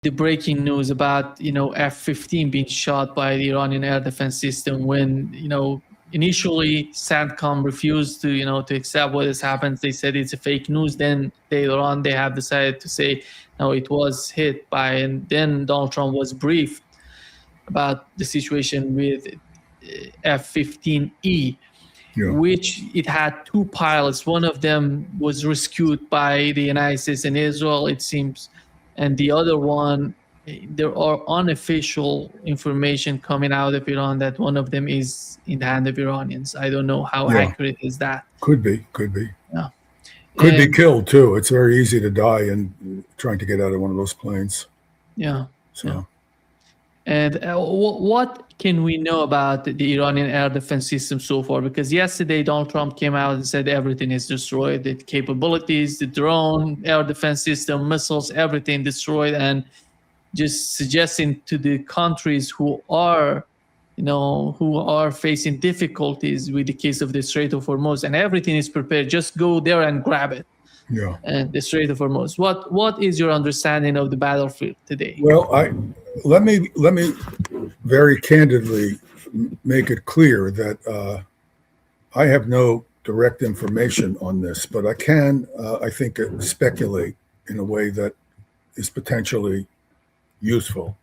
the breaking news about F-15 being shot by the Iranian air defense system when initially CENTCOM refused to accept what has happened. They said it's a fake news. Then later on they have decided to say no, it was hit by. And then Donald Trump was briefed about the situation with F-15E. Yeah. Which it had two pilots. One of them was rescued by the United States and Israel, it seems. And the other one, there are unofficial information coming out of Iran that one of them is in the hand of Iranians. I don't know how accurate is that. Could be. Yeah. Could be killed too. It's very easy to die in trying to get out of one of those planes. Yeah. So. Yeah. And what can we know about the Iranian air defense system so far? Because yesterday Donald Trump came out and said everything is destroyed, the capabilities, the drone, air defense system, missiles, everything destroyed, and just suggesting to the countries who are facing difficulties with the case of the Strait of Hormuz, and everything is prepared, just go there and grab it. Yeah. And the Strait of Hormuz. What is your understanding of the battlefield today? Well, let me very candidly make it clear that I have no direct information on this, but I can, I think, speculate in a way that is potentially useful.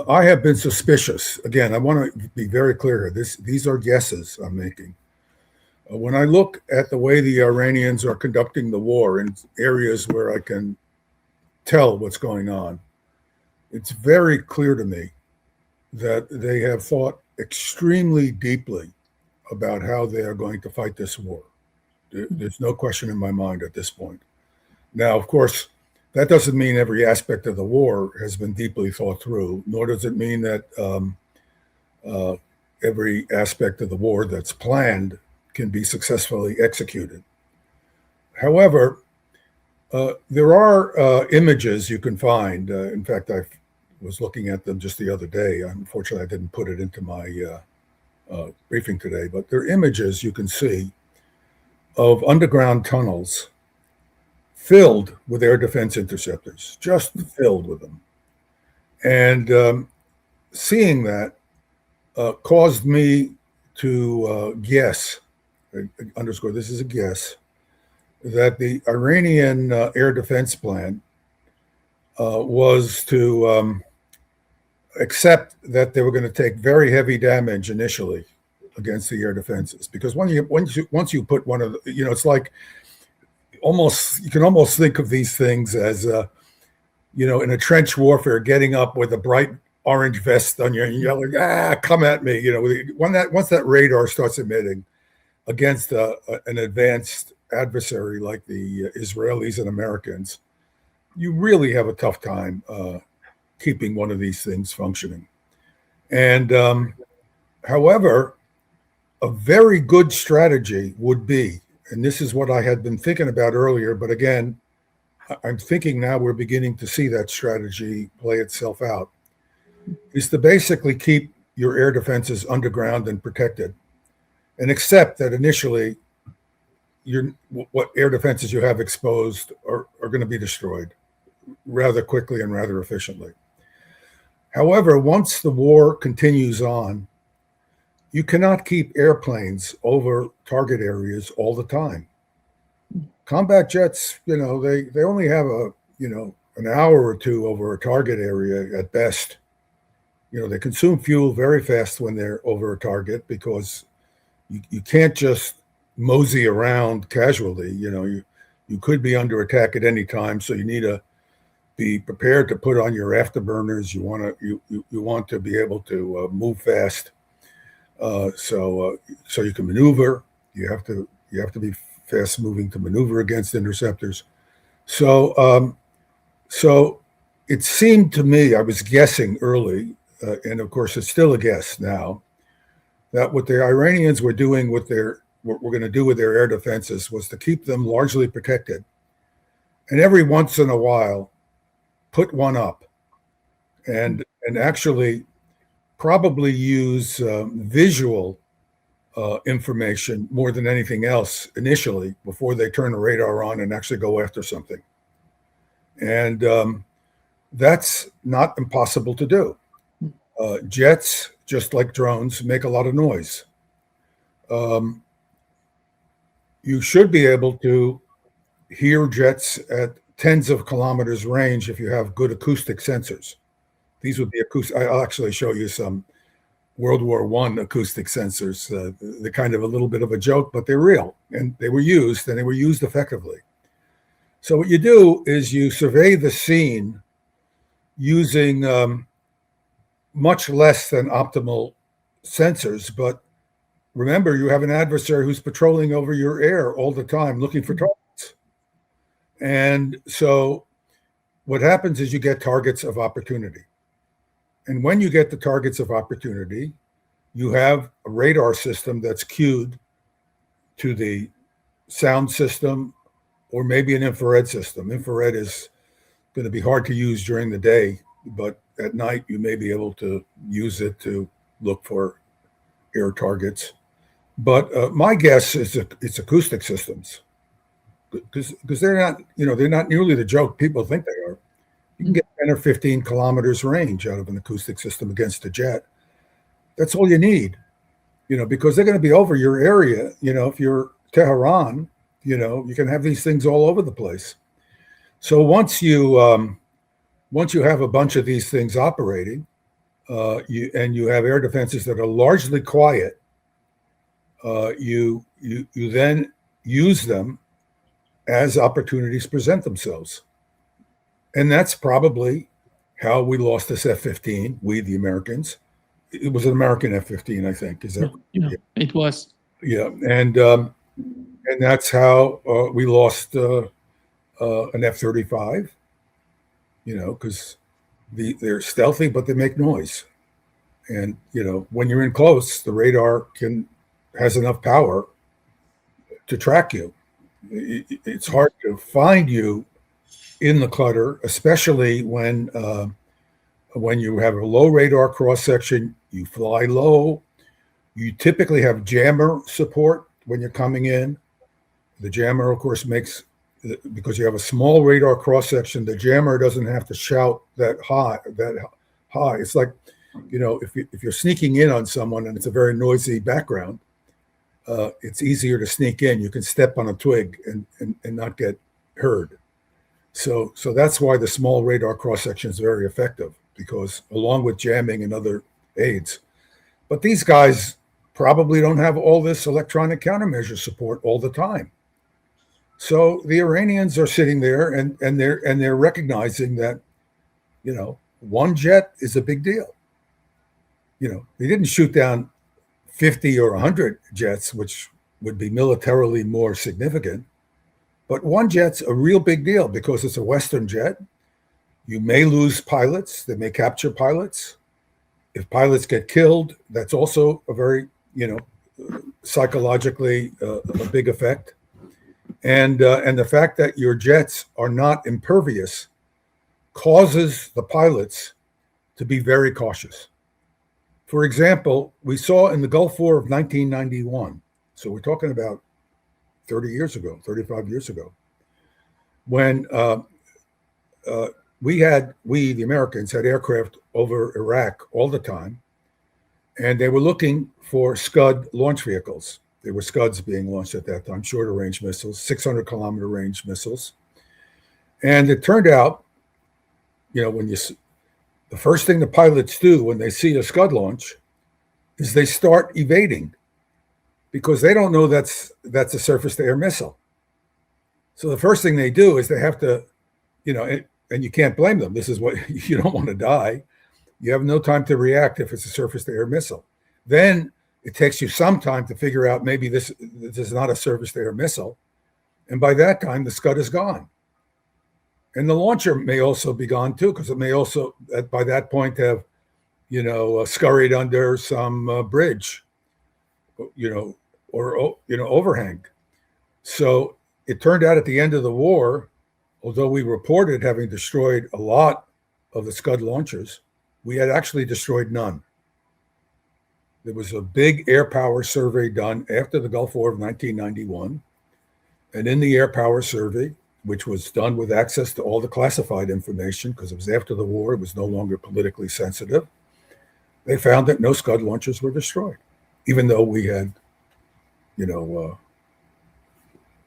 I have been suspicious. Again, I want to be very clear here. These are guesses I'm making. When I look at the way the Iranians are conducting the war in areas where I can tell what's going on, it's very clear to me that they have thought extremely deeply about how they are going to fight this war. There's no question in my mind at this point. Now, of course, that doesn't mean every aspect of the war has been deeply thought through, nor does it mean that every aspect of the war that's planned can be successfully executed. However, there are images you can find. In fact, I was looking at them just the other day. Unfortunately, I didn't put it into my briefing today, but there are images you can see of underground tunnels filled with air defense interceptors, just filled with them. And seeing that caused me to guess, underscore, this is a guess, that the Iranian air defense plan was to accept that they were going to take very heavy damage initially against the air defenses, because once you put one of the, it's like you can almost think of these things as in a trench warfare, getting up with a bright orange vest on you and yelling, come at me. Once that radar starts emitting against an advanced adversary like the Israelis and Americans, you really have a tough time keeping one of these things functioning. And however, a very good strategy would be, and this is what I had been thinking about earlier, but again, I'm thinking now we're beginning to see that strategy play itself out, is to basically keep your air defenses underground and protected, and accept that initially what air defenses you have exposed are going to be destroyed rather quickly and rather efficiently. However, once the war continues on, you cannot keep airplanes over target areas all the time. Combat jets, they only have an hour or two over a target area at best. They consume fuel very fast when they're over a target, because you can't just mosey around casually. You could be under attack at any time, so you need to be prepared to put on your afterburners. You want to be able to move fast, so you can maneuver. You have to be fast moving to maneuver against interceptors. So it seemed to me, I was guessing early, and of course it's still a guess now, that what the Iranians were doing with what we're going to do with their air defenses was to keep them largely protected, and every once in a while put one up, and actually probably use visual information more than anything else initially before they turn the radar on and actually go after something. And That's not impossible to do. Jets, just like drones, make a lot of noise. You should be able to hear jets at tens of kilometers range if you have good acoustic sensors. These would be acoustic. I'll actually show you some World War I acoustic sensors. They're kind of a little bit of a joke, but they're real, and they were used effectively. So what you do is you survey the scene using much less than optimal sensors, but remember, you have an adversary who's patrolling over your air all the time looking for targets. And so what happens is you get targets of opportunity. And when you get the targets of opportunity, you have a radar system that's cued to the sound system or maybe an infrared system. Infrared is going to be hard to use during the day, but at night you may be able to use it to look for air targets. But my guess is it's acoustic systems, because they're not nearly the joke people think they are. You can get 10 or 15 kilometers range out of an acoustic system against a jet. That's all you need, because they're going to be over your area. If you're Tehran, you can have these things all over the place. So once you have a bunch of these things operating, you have air defenses that are largely quiet, you then use them as opportunities present themselves. And that's probably how we lost this F-15, we, the Americans. It was an American F-15, I think. Is that? Yeah, it was. Yeah, and that's how we lost an F-35, because they're stealthy, but they make noise. And, when you're in close, the radar has enough power to track you. It's hard to find you in the clutter, especially when you have a low radar cross section. You fly low. You typically have jammer support when you're coming in. The jammer, of course, because you have a small radar cross section, the jammer doesn't have to shout that high. It's like, if you're sneaking in on someone and it's a very noisy background, it's easier to sneak in. You can step on a twig and not get heard. So that's why the small radar cross section is very effective, because along with jamming and other aids. But these guys probably don't have all this electronic countermeasure support all the time. So the Iranians are sitting there and they're recognizing that, one jet is a big deal. They didn't shoot down 50 or 100 jets, which would be militarily more significant. But one jet's a real big deal because it's a Western jet. You may lose pilots. They may capture pilots. If pilots get killed, that's also a very, psychologically a big effect. And the fact that your jets are not impervious causes the pilots to be very cautious. For example, we saw in the Gulf War of 1991, so we're talking about 35 years ago, when we, the Americans, had aircraft over Iraq all the time, and they were looking for Scud launch vehicles. There were Scuds being launched at that time, shorter range missiles, 600-kilometer range missiles. And it turned out, the first thing the pilots do when they see a Scud launch is they start evading, because they don't know that's a surface-to-air missile. So the first thing they do is they have to, and you can't blame them. This is what you don't want to die. You have no time to react if it's a surface-to-air missile. Then it takes you some time to figure out maybe this is not a surface-to-air missile. And by that time, the Scud is gone. And the launcher may also be gone too, because it may also, by that point, have, scurried under some bridge, or overhang. So it turned out at the end of the war, although we reported having destroyed a lot of the Scud launchers, we had actually destroyed none. There was a big air power survey done after the Gulf War of 1991. And in the air power survey, which was done with access to all the classified information because it was after the war, it was no longer politically sensitive. They found that no Scud launchers were destroyed, even though we had,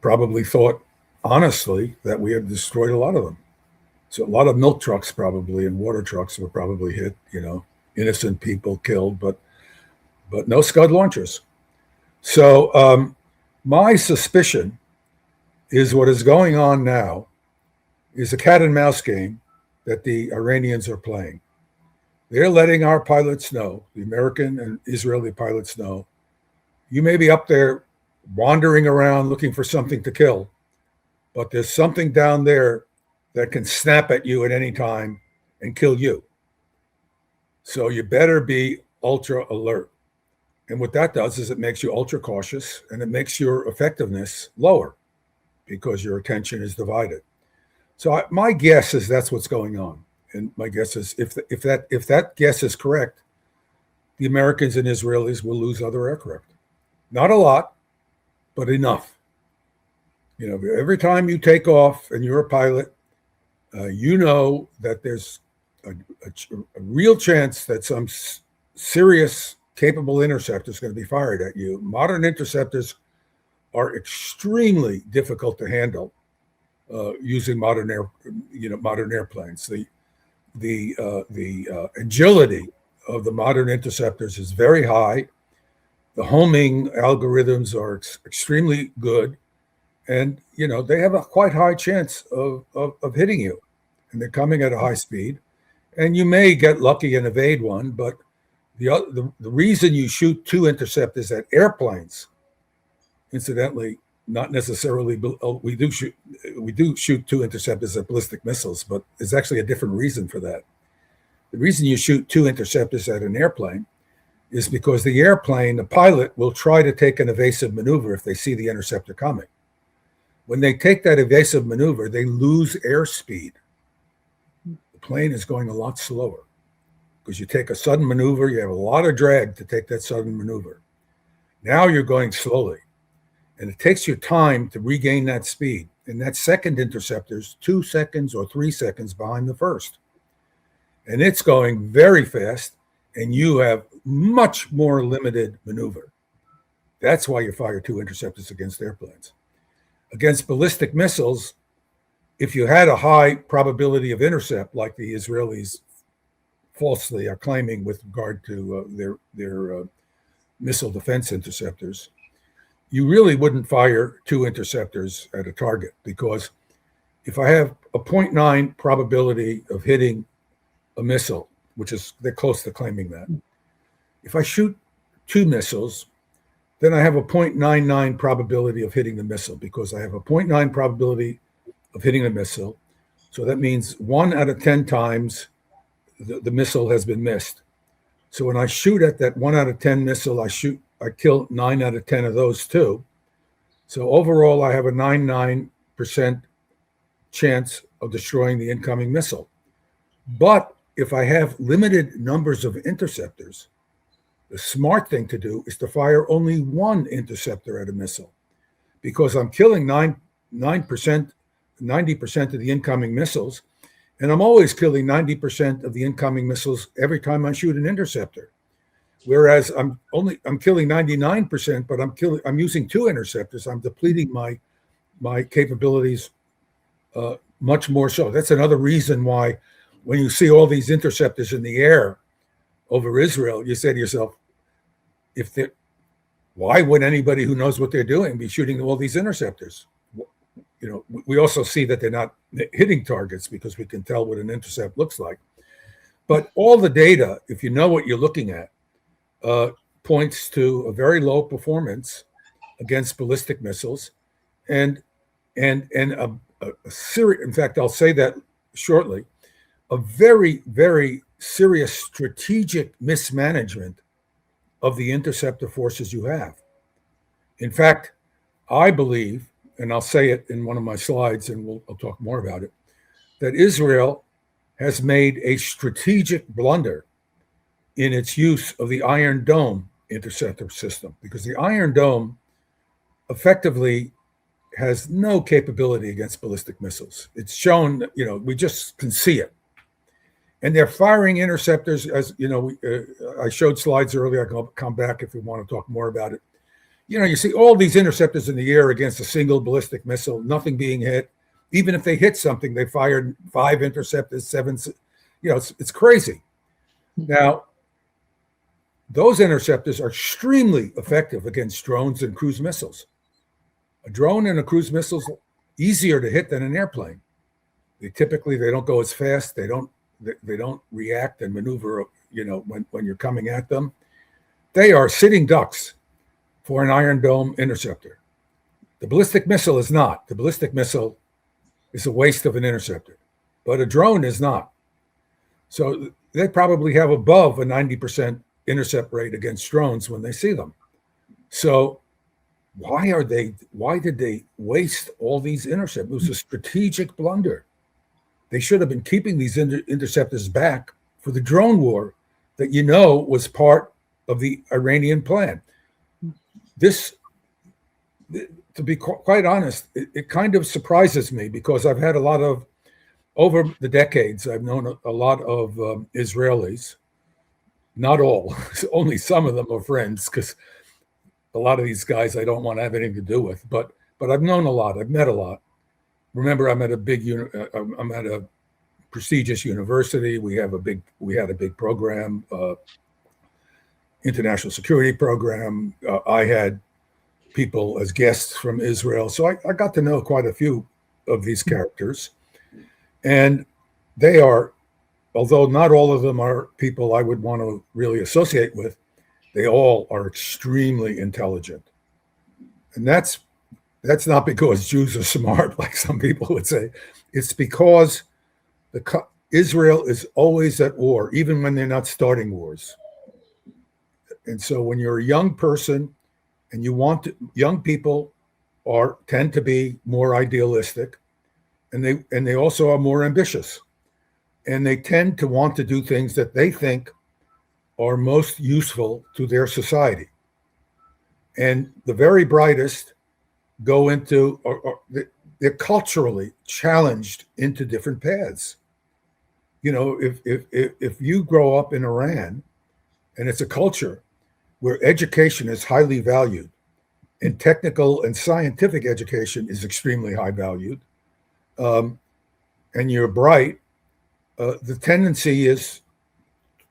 probably thought honestly that we had destroyed a lot of them. So a lot of milk trucks probably and water trucks were probably hit, innocent people killed, but no Scud launchers. So my suspicion is what is going on now is a cat and mouse game that the Iranians are playing. They're letting our pilots know, the American and Israeli pilots know, you may be up there wandering around looking for something to kill, but there's something down there that can snap at you at any time and kill you. So you better be ultra alert. And what that does is it makes you ultra cautious and it makes your effectiveness lower because your attention is divided. So my guess is that's what's going on. And my guess is if that guess is correct, the Americans and Israelis will lose other aircraft. Not a lot, but enough. Every time you take off and you're a pilot, you know that there's a real chance that some serious capable interceptor is going to be fired at you. Modern interceptors are extremely difficult to handle using modern airplanes. The agility of the modern interceptors is very high. The homing algorithms are extremely good, and they have a quite high chance of hitting you, and they're coming at a high speed, and you may get lucky and evade one, but the reason you shoot two interceptors at airplanes, incidentally, not necessarily, we do shoot two interceptors at ballistic missiles, but there's actually a different reason for that. The reason you shoot two interceptors at an airplane is because the pilot will try to take an evasive maneuver if they see the interceptor coming. When they take that evasive maneuver, they lose airspeed. The plane is going a lot slower because you take a sudden maneuver, you have a lot of drag to take that sudden maneuver. Now you're going slowly, and it takes you time to regain that speed. And that second interceptor is 2 seconds or 3 seconds behind the first. And it's going very fast, and you have much more limited maneuver. That's why you fire two interceptors against airplanes. Against ballistic missiles, if you had a high probability of intercept, like the Israelis falsely are claiming with regard to their missile defense interceptors, you really wouldn't fire two interceptors at a target, because if I have a 0.9 probability of hitting a missile, which is, they're close to claiming that. If I shoot two missiles, then I have a 0.99 probability of hitting the missile, because I have a 0.9 probability of hitting a missile. So that means 1 out of 10 times the missile has been missed. So when I shoot at that 1 out of 10 missile, I kill 9 out of 10 of those too. So overall, I have a 99% chance of destroying the incoming missile. But if I have limited numbers of interceptors, the smart thing to do is to fire only one interceptor at a missile, because I'm killing 90% of the incoming missiles, and I'm always killing 90% of the incoming missiles every time I shoot an interceptor. Whereas I'm killing 99%, but I'm using two interceptors. I'm depleting my capabilities much more so. That's another reason why when you see all these interceptors in the air over Israel, you say to yourself, why would anybody who knows what they're doing be shooting all these interceptors? We also see that they're not hitting targets because we can tell what an intercept looks like. But all the data, if you know what you're looking at, points to a very low performance against ballistic missiles, and a serious, in fact, I'll say that shortly, a very, very serious strategic mismanagement of the interceptor forces you have. In fact, I believe, and I'll say it in one of my slides, and I'll talk more about it, that Israel has made a strategic blunder in its use of the Iron Dome interceptor system, because the Iron Dome effectively has no capability against ballistic missiles. It's shown, we just can see it. And they're firing interceptors, as I showed slides earlier. I can come back if we want to talk more about it. You see all these interceptors in the air against a single ballistic missile, nothing being hit. Even if they hit something, they fired 5 interceptors, 7. It's crazy. Now, those interceptors are extremely effective against drones and cruise missiles. A drone and a cruise missile is easier to hit than an airplane. They don't go as fast. They don't react and maneuver, when you're coming at them. They are sitting ducks for an Iron Dome interceptor. The ballistic missile is not. The ballistic missile is a waste of an interceptor, but a drone is not. So they probably have above a 90% intercept rate against drones when they see them. So why did they waste all these interceptors? It was a strategic blunder. They should have been keeping these interceptors back for the drone war that was part of the Iranian plan. This, to be quite honest, it kind of surprises me because I've had over the decades, I've known a lot of Israelis, not all, only some of them are friends, because a lot of these guys I don't want to have anything to do with, but I've known a lot, I've met a lot. Remember, I'm at a prestigious university. We had a big program, international security program. I had people as guests from Israel. So I got to know quite a few of these characters. And they are, although not all of them are people I would want to really associate with, they all are extremely intelligent. And that's not because Jews are smart, like some people would say. It's because Israel is always at war, even when they're not starting wars. And so when you're a young person and young people tend to be more idealistic, and they also are more ambitious. And they tend to want to do things that they think are most useful to their society. And the very brightest go into, they're culturally challenged into different paths. If you grow up in Iran and it's a culture where education is highly valued and technical and scientific education is extremely high valued, and you're bright, the tendency is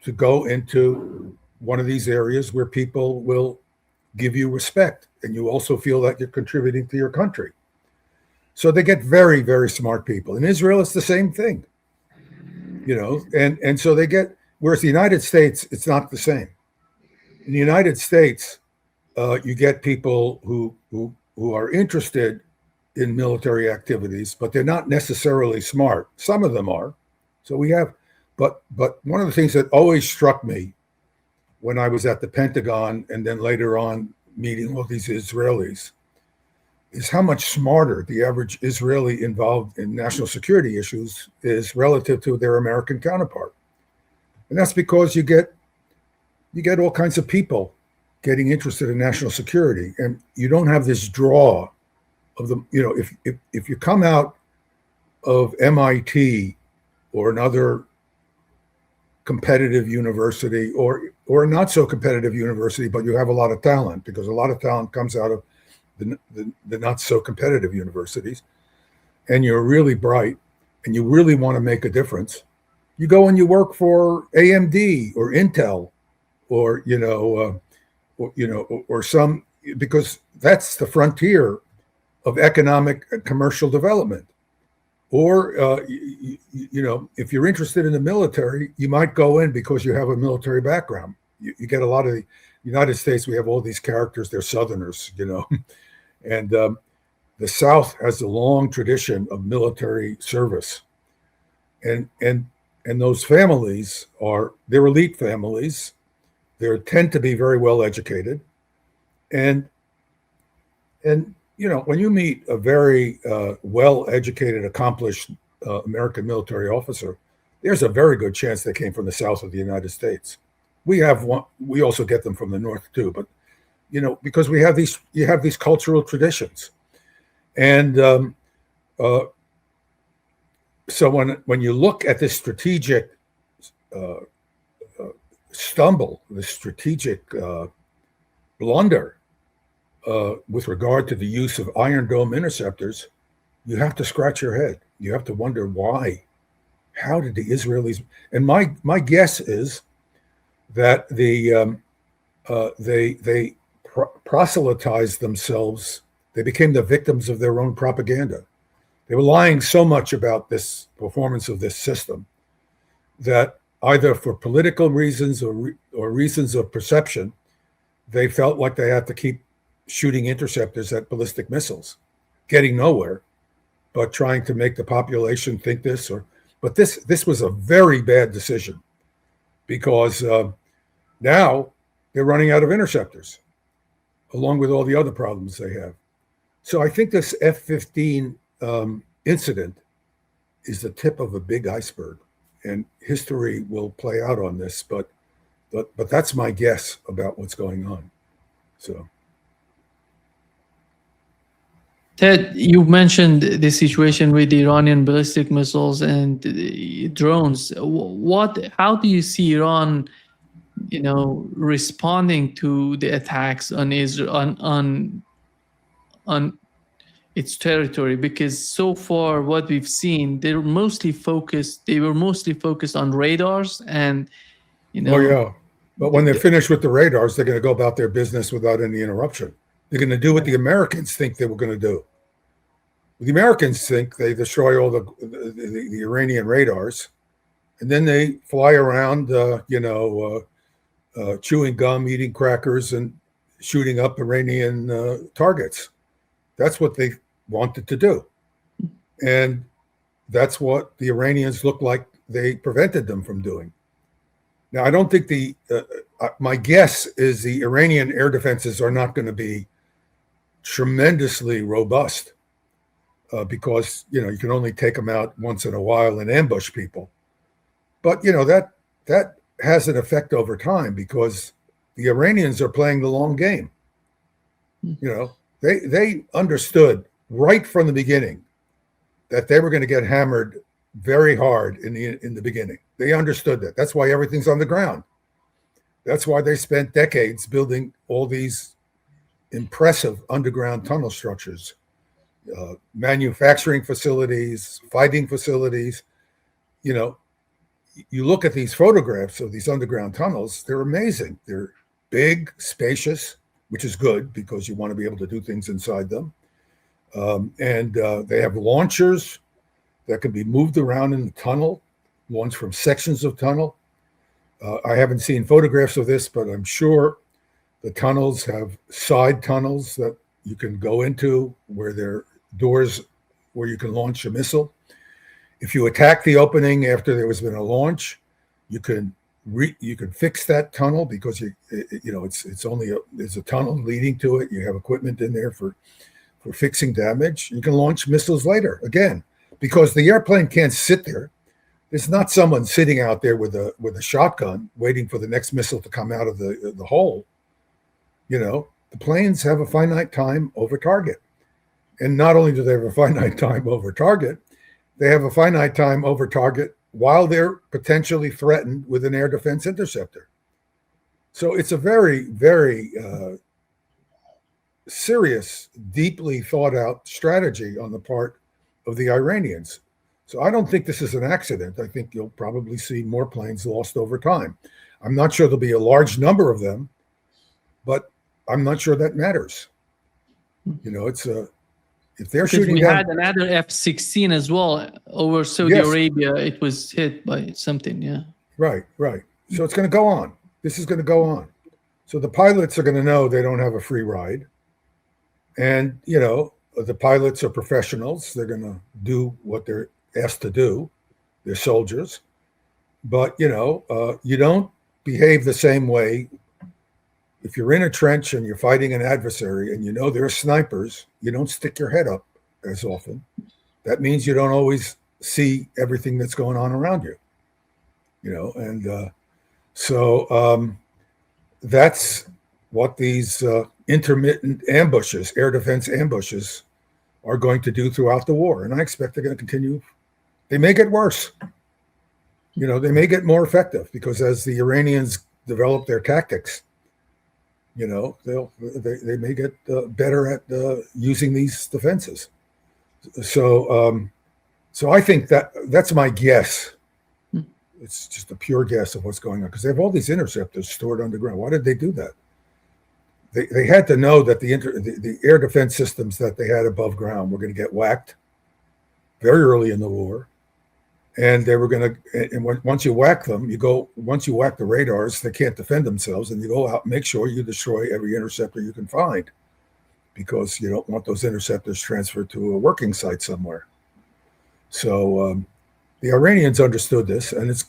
to go into one of these areas where people will give you respect and you also feel that you're contributing to your country. So they get very, very smart people. In Israel, it's the same thing, and so they get, whereas the United States, it's not the same. In the United States, you get people who are interested in military activities, but they're not necessarily smart. Some of them are. So we have, but one of the things that always struck me when I was at the Pentagon and then later on meeting all these Israelis is how much smarter the average Israeli involved in national security issues is relative to their American counterpart. And that's because you get all kinds of people getting interested in national security, and you don't have this draw of the, if you come out of MIT or another competitive university or a not so competitive university, but you have a lot of talent, because a lot of talent comes out of the not so competitive universities, and you're really bright and you really want to make a difference, you go and you work for AMD or Intel or some, because that's the frontier of economic and commercial development. Or, if you're interested in the military, you might go in because you have a military background. You get a lot of the United States, we have all these characters, they're Southerners, and the South has a long tradition of military service. And those families they're elite families. They tend to be very well educated. And when you meet a very well-educated, accomplished American military officer, there's a very good chance they came from the South of the United States. We also get them from the North too, but because you have these cultural traditions, And uh, so when you look at this strategic uh, stumble, the strategic blunder with regard to the use of Iron Dome interceptors, you have to scratch your head. You have to wonder why. How did the Israelis? And my guess is that they proselytized themselves. They became the victims of their own propaganda. They were lying so much about this performance of this system that either for political reasons or reasons of perception, they felt like they had to keep shooting interceptors at ballistic missiles, getting nowhere, but trying to make the population think this. But this was a very bad decision because now they're running out of interceptors, along with all the other problems they have. So I think this F-15 incident is the tip of a big iceberg, and history will play out on this. But that's my guess about what's going on. So, Ted, you mentioned the situation with the Iranian ballistic missiles and drones. How do you see Iran, responding to the attacks on Israel on its territory? Because so far, what we've seen, they were mostly focused on radars and, oh yeah. But when they're finished with the radars, they're going to go about their business without any interruption. They're going to do what the Americans think they were going to do. The Americans think they destroy all the Iranian radars, and then they fly around, chewing gum, eating crackers, and shooting up Iranian targets. That's what they wanted to do. And that's what the Iranians look like they prevented them from doing. Now, I don't think my guess is the Iranian air defenses are not going to be tremendously robust because, you can only take them out once in a while and ambush people. But, that has an effect over time because the Iranians are playing the long game. They understood right from the beginning that they were going to get hammered very hard in the beginning. They understood that. That's why everything's on the ground. That's why they spent decades building all these impressive underground tunnel structures, manufacturing facilities, fighting facilities. You look at these photographs of these underground tunnels, they're amazing. They're big, spacious, which is good because you want to be able to do things inside them. And they have launchers that can be moved around in the tunnel, launched from sections of tunnel. I haven't seen photographs of this, but I'm sure the tunnels have side tunnels that you can go into where there are doors where you can launch a missile. If you attack the opening after there has been a launch, you can fix that tunnel because it's only there's a tunnel leading to it. You have equipment in there for fixing damage. You can launch missiles later again because the airplane can't sit there. There's not someone sitting out there with a shotgun waiting for the next missile to come out of the hole. The planes have a finite time over target, and not only do they have a finite time over target, they have a finite time over target while they're potentially threatened with an air defense interceptor. So it's a very, very serious, deeply thought out strategy on the part of the Iranians. So I don't think this is an accident. I think you'll probably see more planes lost over time. I'm not sure there'll be a large number of them, but I'm not sure that matters. It's if they're shooting we down, had another F-16 as well over Saudi Arabia. It was hit by something. Yeah. Right. So it's going to go on. This is going to go on. So the pilots are going to know they don't have a free ride. And, the pilots are professionals. They're going to do what they're asked to do. They're soldiers. But, you don't behave the same way. If you're in a trench and you're fighting an adversary and there are snipers, you don't stick your head up as often. That means you don't always see everything that's going on around you. So that's what these intermittent ambushes, air defense ambushes, are going to do throughout the war. And I expect they're going to continue. They may get worse. They may get more effective because as the Iranians develop their tactics, they may get better at using these defenses. So I think that's my guess. It's just a pure guess of what's going on because they have all these interceptors stored underground. Why did they do that? They had to know that the air defense systems that they had above ground were going to get whacked very early in the war, and they were going to. And once you whack them, once you whack the radars, they can't defend themselves, and you go out and make sure you destroy every interceptor you can find, because you don't want those interceptors transferred to a working site somewhere. So the Iranians understood this, and it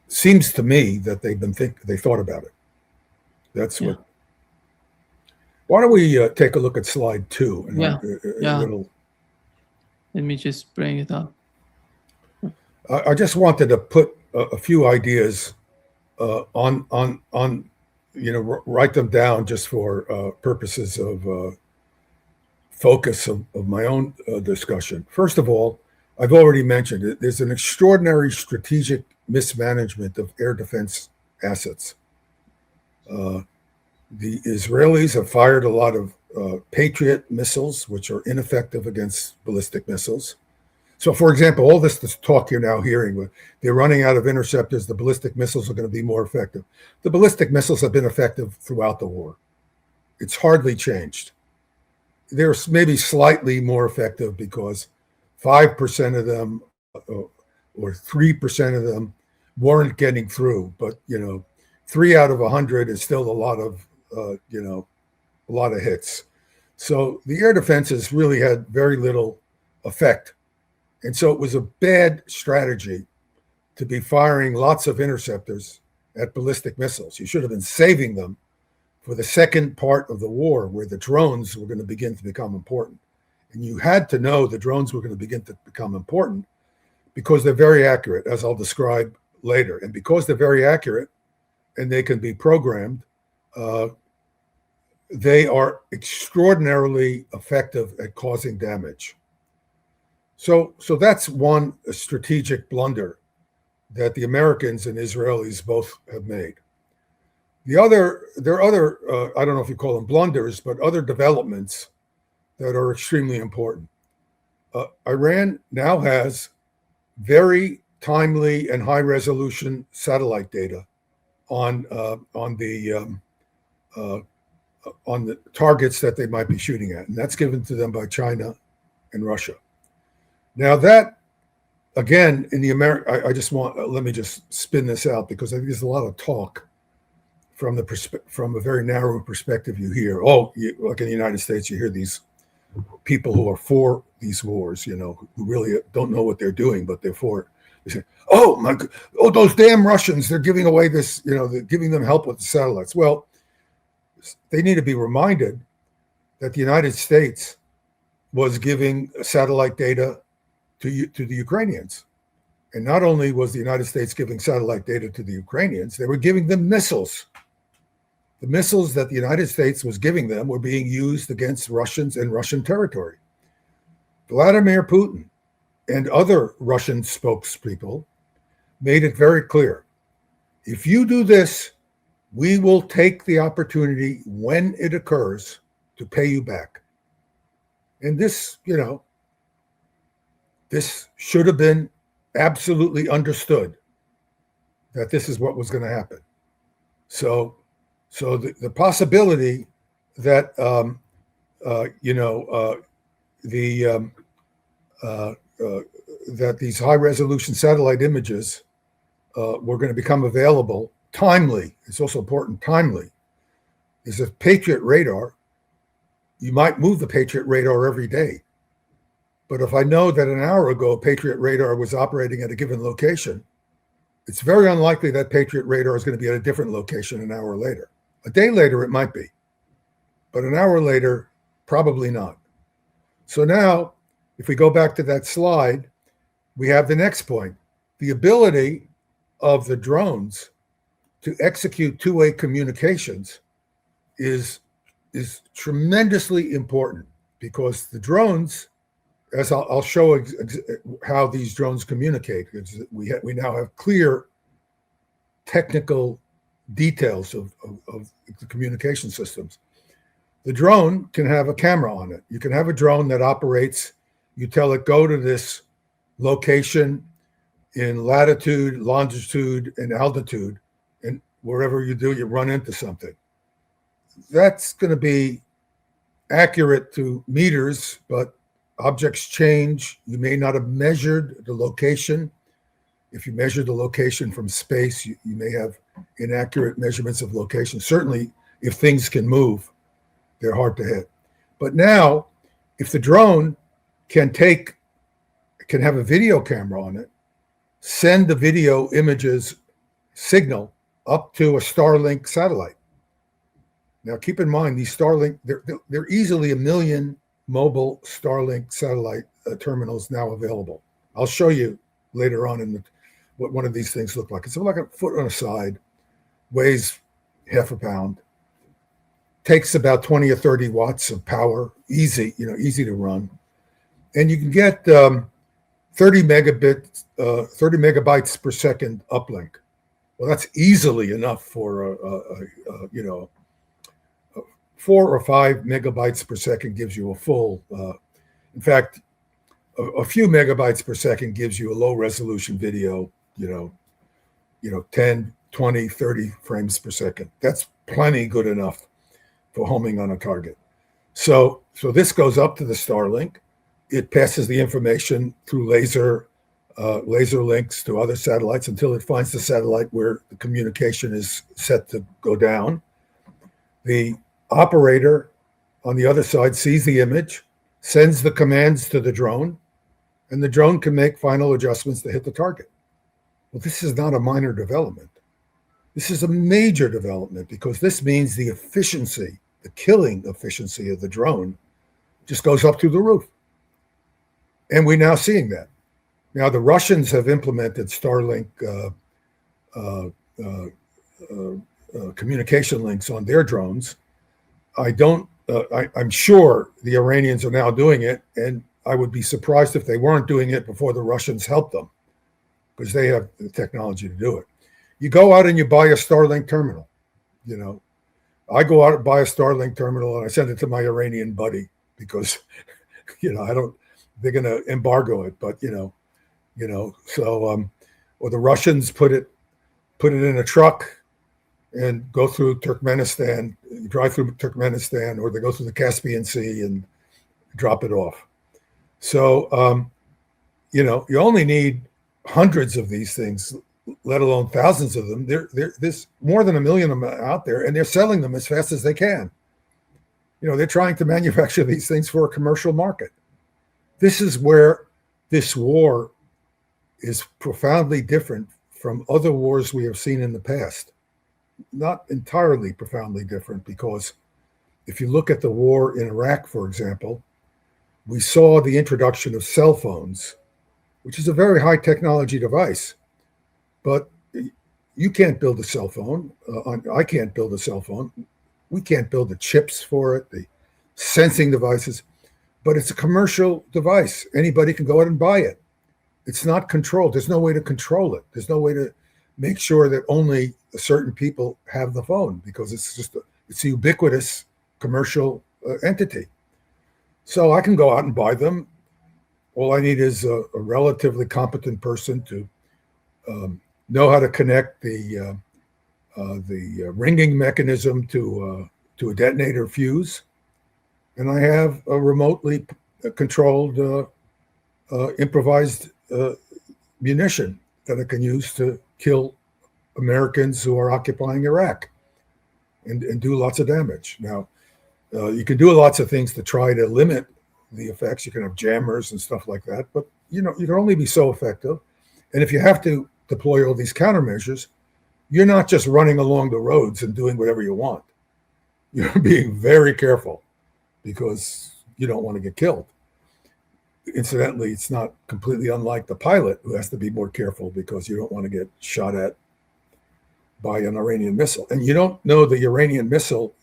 seems to me that they thought about it. That's what. Why don't we take a look at slide 2? And Let me just bring it up. I just wanted to put a few ideas on write them down just for purposes of focus of my own discussion. First of all, I've already mentioned it. There's an extraordinary strategic mismanagement of air defense assets. The Israelis have fired a lot of Patriot missiles, which are ineffective against ballistic missiles. So, for example, all this talk you're now hearing, they're running out of interceptors, the ballistic missiles are going to be more effective. The ballistic missiles have been effective throughout the war. It's hardly changed. They're maybe slightly more effective because 5% of them or 3% of them weren't getting through. But, 3 out of 100 is still a lot of hits. So the air defenses really had very little effect. And so it was a bad strategy to be firing lots of interceptors at ballistic missiles. You should have been saving them for the second part of the war where the drones were going to begin to become important. And you had to know the drones were going to begin to become important because they're very accurate, as I'll describe later. And because they're very accurate and they can be programmed, they are extraordinarily effective at causing damage. So that's one strategic blunder that the Americans and Israelis both have made. There are other, I don't know if you call them blunders, but other developments that are extremely important. Iran now has very timely and high resolution satellite data on the targets that they might be shooting at, and that's given to them by China and Russia. Now that, again, in the let me just spin this out because I think there's a lot of talk from a very narrow perspective. You hear, like in the United States, you hear these people who are for these wars, who really don't know what they're doing, but they're for it. They say, those damn Russians, they're giving away this, they're giving them help with the satellites. Well, they need to be reminded that the United States was giving satellite data to the Ukrainians. And not only was the United States giving satellite data to the Ukrainians, they were giving them missiles. The missiles that the United States was giving them were being used against Russians in Russian territory. Vladimir Putin and other Russian spokespeople made it very clear. If you do this, we will take the opportunity when it occurs to pay you back. And this, this should have been absolutely understood that this is what was going to happen. So the possibility that that these high resolution satellite images were going to become available timely. It's also important timely. Is a Patriot radar. You might move the Patriot radar every day. But if I know that an hour ago, a Patriot radar was operating at a given location, it's very unlikely that Patriot radar is going to be at a different location an hour later. A day later, it might be. But an hour later, probably not. So now, if we go back to that slide, we have the next point. The ability of the drones to execute two-way communications is tremendously important because the drones as I'll show how these drones communicate. We now have clear technical details of the communication systems. The drone can have a camera on it. You can have a drone that operates, you tell it, go to this location in latitude, longitude, and altitude, and wherever you do, you run into something. That's going to be accurate to meters, but objects change. You may not have measured the location. If you measure the location from space, you may have inaccurate measurements of location. Certainly, if things can move, they're hard to hit. But now, if the drone can have a video camera on it, send the video images signal up to a Starlink satellite. Now, keep in mind, these Starlink, they're easily 1 million mobile Starlink satellite terminals now available. I'll show you later on what one of these things look like. It's like a foot on a side, weighs half a pound, takes about 20 or 30 watts of power, easy to run. And you can get 30 megabytes per second uplink. Well, that's easily enough for 4 or 5 megabytes per second gives you a full. In fact, a few megabytes per second gives you a low resolution video. 10, 20, 30 frames per second. That's plenty good enough for homing on a target. So this goes up to the Starlink. It passes the information through laser links to other satellites until it finds the satellite where the communication is set to go down. The operator on the other side sees the image, sends the commands to the drone, and the drone can make final adjustments to hit the target. Well, this is not a minor development. This is a major development because this means the efficiency, the killing efficiency of the drone just goes up through the roof. And we're now seeing that. Now, the Russians have implemented Starlink communication links on their drones. I'm sure the Iranians are now doing it, and I would be surprised if they weren't doing it before the Russians helped them, because they have the technology to do it. You go out and you buy a Starlink terminal. I go out and buy a Starlink terminal and I send it to my Iranian buddy because, they're going to embargo it, but or the Russians put it in a truck and go through Turkmenistan, drive through Turkmenistan, or they go through the Caspian Sea and drop it off. So, you only need hundreds of these things, let alone thousands of them. There's more than 1 million of them out there, and they're selling them as fast as they can. They're trying to manufacture these things for a commercial market. This is where this war is profoundly different from other wars we have seen in the past. Not entirely profoundly different, because if you look at the war in Iraq, for example, we saw the introduction of cell phones, which is a very high technology device. But you can't build a cell phone. I can't build a cell phone. We can't build the chips for it, the sensing devices. But it's a commercial device. Anybody can go out and buy it. It's not controlled. There's no way to control it. There's no way to make sure that only certain people have the phone, because it's a ubiquitous commercial entity. So I can go out and buy them. All I need is a relatively competent person to know how to connect the ringing mechanism to a detonator fuse, and I have a remotely controlled improvised munition that I can use to kill Americans who are occupying Iraq and do lots of damage. Now, you can do lots of things to try to limit the effects. You can have jammers and stuff like that, but you can only be so effective. And if you have to deploy all these countermeasures, you're not just running along the roads and doing whatever you want. You're being very careful because you don't want to get killed. Incidentally, it's not completely unlike the pilot, who has to be more careful because you don't want to get shot at by an Iranian missile. And you don't know the Iranian missile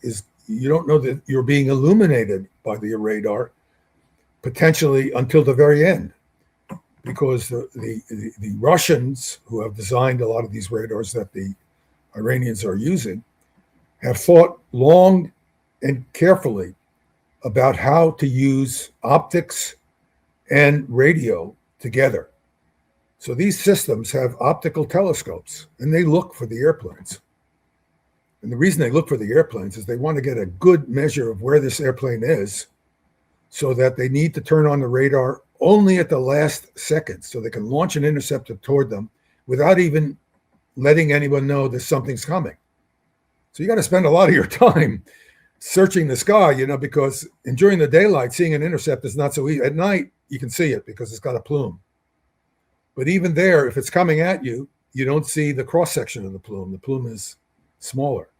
you don't know that you're being illuminated by the radar potentially until the very end, because the Russians, who have designed a lot of these radars that the Iranians are using, have thought long and carefully about how to use optics and radio together. So these systems have optical telescopes, and they look for the airplanes. And the reason they look for the airplanes is they want to get a good measure of where this airplane is, so that they need to turn on the radar only at the last second, so they can launch an interceptor toward them without even letting anyone know that something's coming. So you got to spend a lot of your time searching the sky, because during the daylight, seeing an intercept is not so easy. At night, you can see it because it's got a plume. But even there, if it's coming at you, you don't see the cross section of the plume. The plume is smaller.